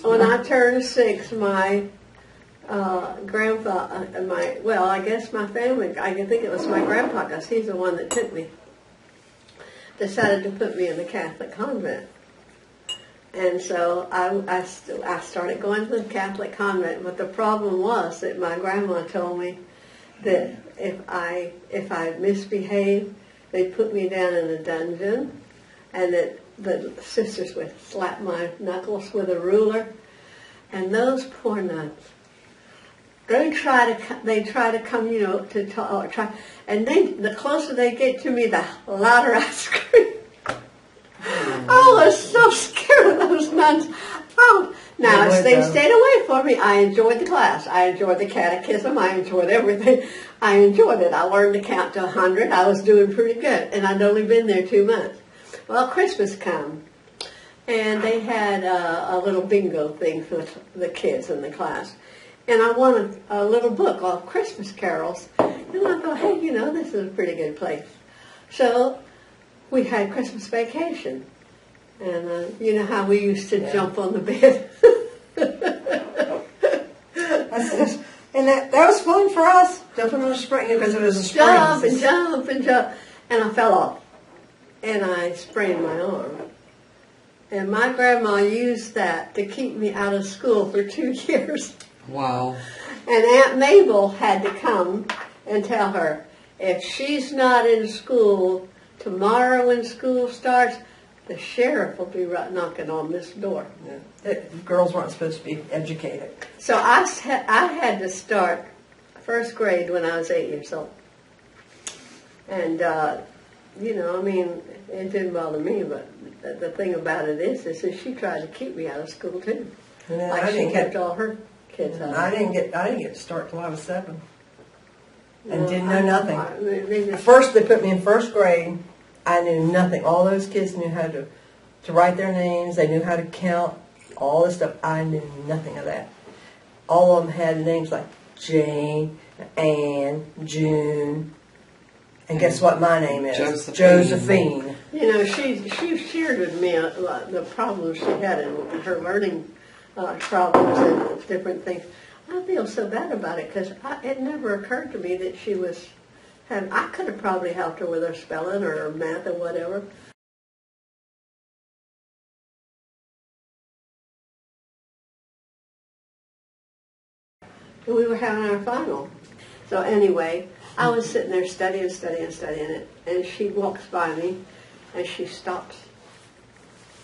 When I turned 6, my grandpa, I guess my family, I think it was my grandpa, because he's the one that took me, decided to put me in the Catholic convent. And so I started going to the Catholic convent, but the problem was that my grandma told me that if I misbehaved, they'd put me down in a dungeon, and that the sisters would slap my knuckles with a ruler. And those poor nuns, they try to come, to try, and the closer they get to me, the louder I scream. I was so scared of those nuns. Oh, now they stayed away from me. I enjoyed the class. I enjoyed the catechism. I enjoyed everything. I enjoyed it. I learned to count to 100. I was doing pretty good, and I'd only been there 2 months. Well, Christmas come, and they had a little bingo thing for the kids in the class. And I won a little book of Christmas carols. And I thought, hey, this is a pretty good place. So we had Christmas vacation. And you know how we used to jump on the bed. And that was fun for us, jumping on the spring, because it was a spring. Jump and jump and jump. And I fell off. And I sprained my arm. And my grandma used that to keep me out of school for 2 years. Wow. And Aunt Mabel had to come and tell her, if she's not in school tomorrow when school starts, the sheriff will be knocking on this door. Yeah. Girls weren't supposed to be educated. So I had to start first grade when I was 8 years old. And, it didn't bother me, but the thing about it is that she tried to keep me out of school too. Yeah, she kept all her kids out. I didn't get to start till I was 7, and didn't know nothing. First, they put me in first grade. I knew nothing. All those kids knew how to write their names. They knew how to count. All this stuff. I knew nothing of that. All of them had names like Jane, Anne, June. And guess what my name is? Josephine. She shared with me the problems she had in her learning problems and different things. I feel so bad about it because it never occurred to me that she was I could have probably helped her with her spelling or her math or whatever. And we were having our final. So anyway, I was sitting there studying it, and she walks by me, and she stops.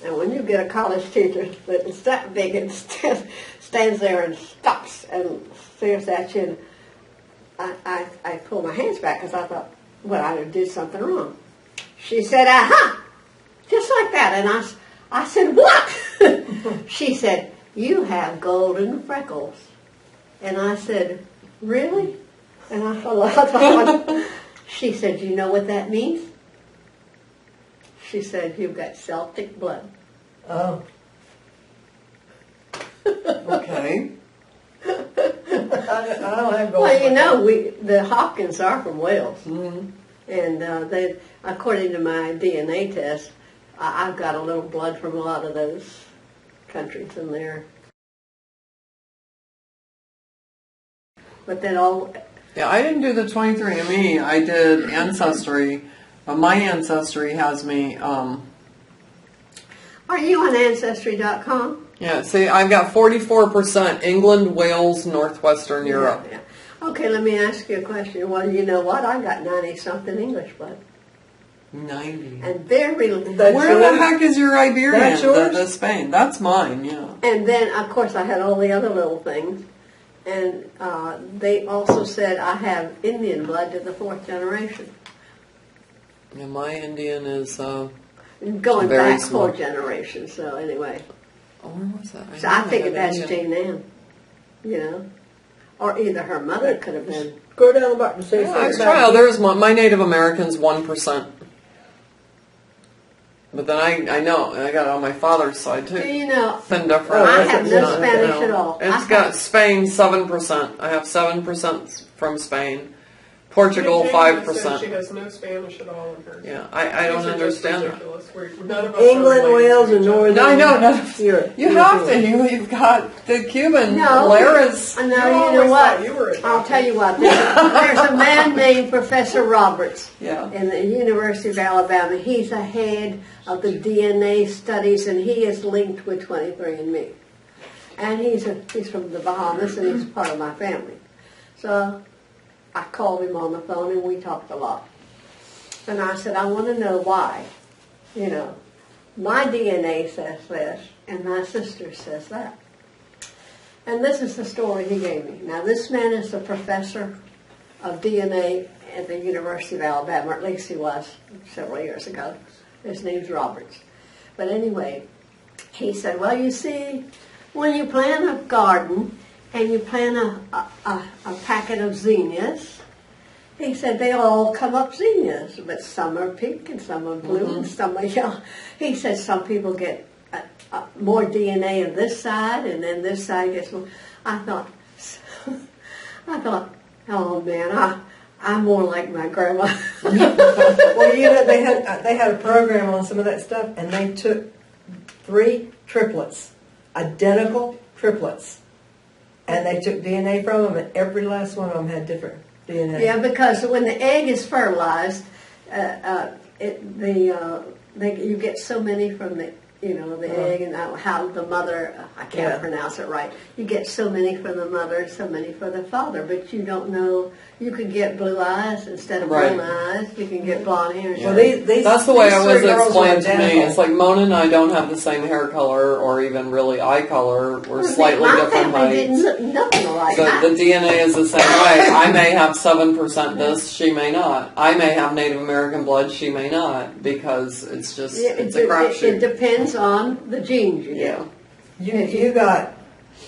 And when you get a college teacher that's that big and stands there and stops and stares at you, and I pulled my hands back because I thought, well, I did something wrong. She said, aha, just like that. And I said, what? She said, you have golden freckles. And I said, really? And I thought, she said, you know what that means? She said, you've got Celtic blood. Oh. Okay. I don't have gold. Well, the Hopkins are from Wales. Mm-hmm. And they, according to my DNA test, I've got a little blood from a lot of those countries in there. But then Yeah, I didn't do the 23andMe. I did Ancestry. My Ancestry has me... Are you on Ancestry.com? Yeah, see, I've got 44% England, Wales, Northwestern Europe. Yeah. Okay, let me ask you a question. Well, you know what? I got 90-something English blood. 90. And they're really... Where the heck is your Iberian? That's yours? The Spain. That's mine, yeah. And then, of course, I had all the other little things. And they also said I have Indian blood to the 4th generation. Yeah, my Indian is going back small. 4 generations, so anyway. Oh, where was that? So I think that's Jane Ann, Or either her mother could have been. Go down the bottom and say Next trial, there's my Native American's 1%. But then I know, and I got it on my father's side too. Different. I have no Spanish at all. It's got Spain 7%. I have 7% from Spain. Portugal, Jane 5%. She has no Spanish at all in hers. Yeah, I don't These are just understand that. ridiculous. None of us are England, related Wales, to and each other. Northern No, I know. No, Europe. you have to. You've got the Cuban, No. Laris. No, You you know always what? thought you were adopted. I'll tell you what. There's a man named Professor Roberts Yeah. in the University of Alabama. He's a head of the DNA studies, and he is linked with 23andMe. And he's from the Bahamas, and he's part of my family. So I called him on the phone, and we talked a lot. And I said, I want to know why. You know, my DNA says this, and my sister says that. And this is the story he gave me. Now, this man is a professor of DNA at the University of Alabama, or at least he was several years ago. His name's Roberts. But anyway, he said, well, you see, when you plant a garden and you plant a packet of zinnias, he said they all come up zinnias, but some are pink and some are blue and some are yellow. He said some people get more DNA on this side, and then this side gets more. I thought, oh man, I'm more like my grandma. Well, you know, they had a program on some of that stuff, and they took 3 triplets, identical triplets, and they took DNA from them, and every last one of them had different DNA. Yeah, because when the egg is fertilized, you get so many from the egg, and how the mother, I can't pronounce it right. You get so many from the mother, so many for the father, but you don't know. You can get blue eyes instead of brown eyes. You can get blonde hair. Well, these That's the way these it was 3 girls explained were to me. identical. It's like Mona and I don't have the same hair color or even really eye color. We're slightly my different family didn't heights. look nothing alike. So the DNA is the same way. I may have 7% this, she may not. I may have Native American blood, she may not, because it's just, it's a It crapshoot. depends on the genes you Yeah. get.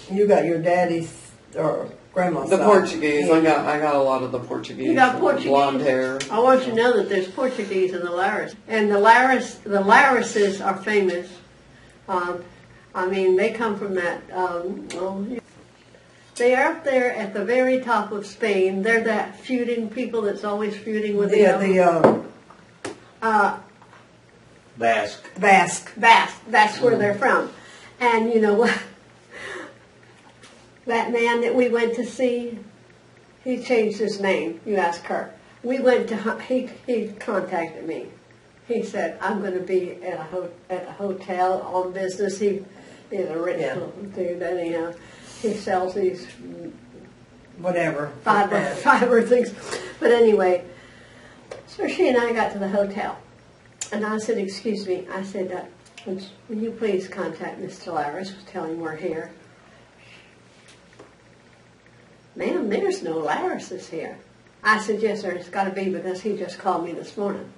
You got your daddy's or grandma's The side. Portuguese, Yeah. I got a lot of the Portuguese. You got and Portuguese? blonde hair. I want you to know that there's Portuguese in the Laris. And the Larises are famous. I mean, they come from that, they are up there at the very top of Spain. They're that feuding people that's always feuding with the Basque. Basque. That's where they're from. And you know what? That man that we went to see, he changed his name. You ask her. We went to, he contacted me. He said, I'm going to be at a hotel on business. He's a rich little dude, anyhow. He sells these Whatever. fiber things. But anyway, so she and I got to the hotel. And I said, excuse me. I said, will you please contact Mr. Laris? Tell him we're here. Ma'am, there's no Larises here. I said, yes, sir, it's got to be because he just called me this morning.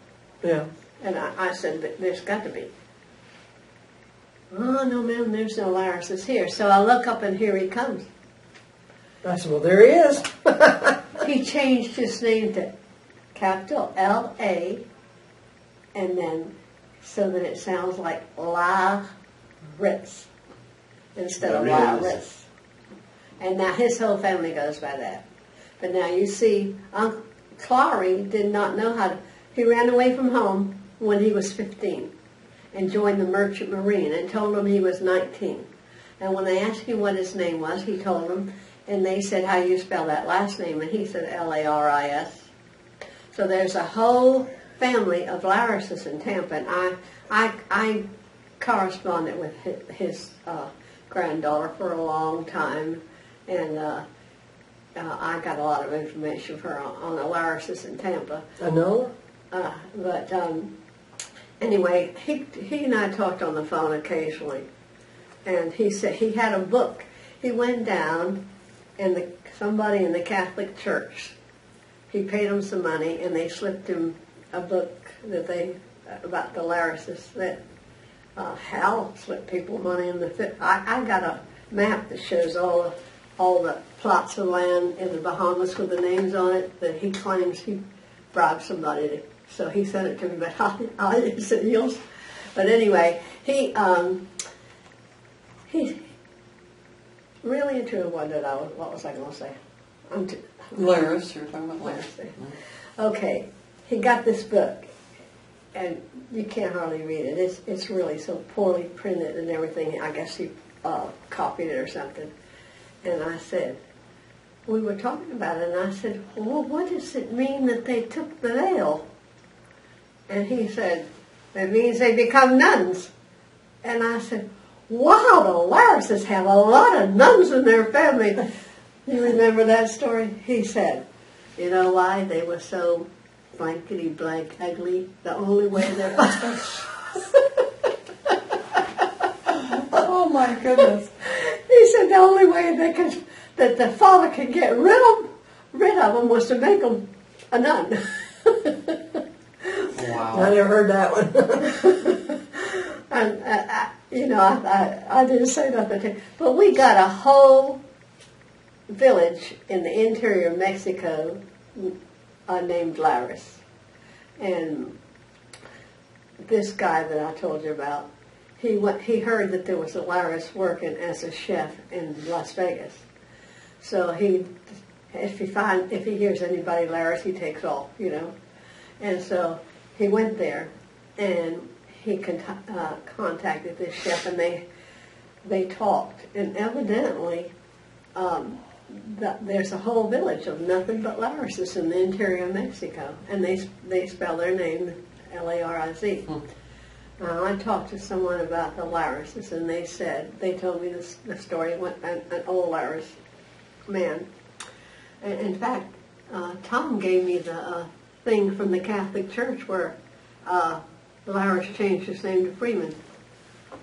Yeah. And I said, but there's got to be. Oh, no, ma'am, there's no Larises here. So I look up and here he comes. I said, well, there he is. He changed his name to capital L-A, and then so that it sounds like Laris instead of Laris. And now his whole family goes by that. But now you see, Uncle Clary did not know how to, he ran away from home when he was 15 and joined the Merchant Marine and told them he was 19. And when they asked him what his name was, he told them, and they said, how do you spell that last name? And he said Laris. So there's a whole family of Larises in Tampa, and I corresponded with his granddaughter for a long time, and I got a lot of information for her on the Larises in Tampa. I know. But anyway, he and I talked on the phone occasionally, and he said he had a book. He went down, and somebody in the Catholic Church, he paid them some money, and they slipped him a book that about the Larises that Hal slipped people money in the. I got a map that shows all the plots of land in the Bahamas with the names on it that he claims he bribed somebody to. So he sent it to me, but I said he'll. But anyway, he's really and truly what was I going to say? Laris, you're talking about Laris. Okay, he got this book, and you can't hardly read it. It's really so poorly printed and everything. I guess he copied it or something. And I said, we were talking about it, and I said, well, what does it mean that they took the veil? And he said, it means they become nuns. And I said, wow, the Larises have a lot of nuns in their family. You remember that story? He said, you know why? They were so blankety blank ugly. The only way they're... Oh my goodness. He said the only way that the father could get rid of them was to make them a nun. Wow. I never heard that one. And I didn't say nothing to him. But we got a whole village in the interior of Mexico named Laris. And this guy that I told you about, he heard that there was a Laris working as a chef in Las Vegas. So if he hears anybody Laris, he takes off, And so he went there, and he contacted this chef, and they talked. And evidently, there's a whole village of nothing but Larises in the interior of Mexico, and they spell their name Lariz. I talked to someone about the Larises, and they told me the story. An old Laris man. And in fact, Tom gave me the thing from the Catholic Church where Laris changed his name to Freeman.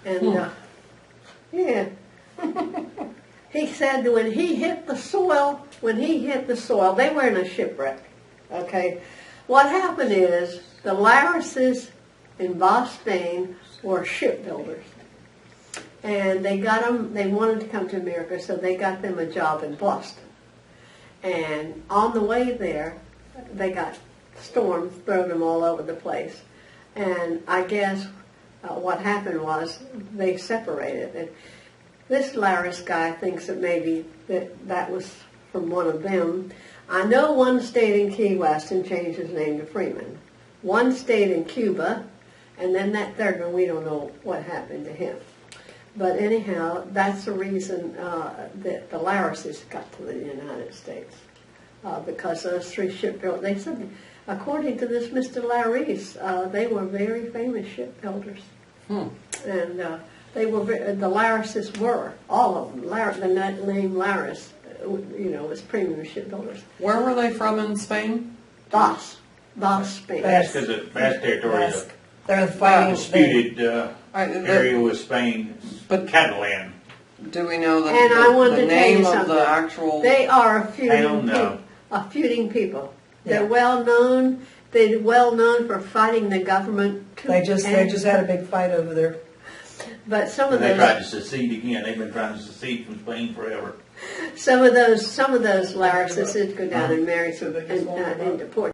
And yeah. He said that when he hit the soil, they were in a shipwreck. Okay? What happened is the Larises in Basque, Spain were shipbuilders. And they wanted to come to America, so they got them a job in Boston. And on the way there, they got storms throwing them all over the place. And I guess what happened was they separated. And this Laris guy thinks that maybe that was from one of them. I know one stayed in Key West and changed his name to Freeman. One stayed in Cuba, and then that third one, we don't know what happened to him. But anyhow, that's the reason that the Larises got to the United States. Because those three shipbuilders, they said, according to this Mr. Lariz, they were very famous shipbuilders. And the Larises were, all of them. The name Laris, was premium shipbuilders. Where were they from in Spain? Basque, Spain. That's because the Basque territory is They're a fighting. disputed area with Spain, But- Catalan. Do we know And I wanted the to tell you name of something. the actual... They are a Hell no. feuding people. They're Yeah. well known. They're well known for fighting the government. They just had a big fight over there. But some of And they tried to those, secede again. They've been trying to secede from Spain forever. some of those Larises did go down and marry some into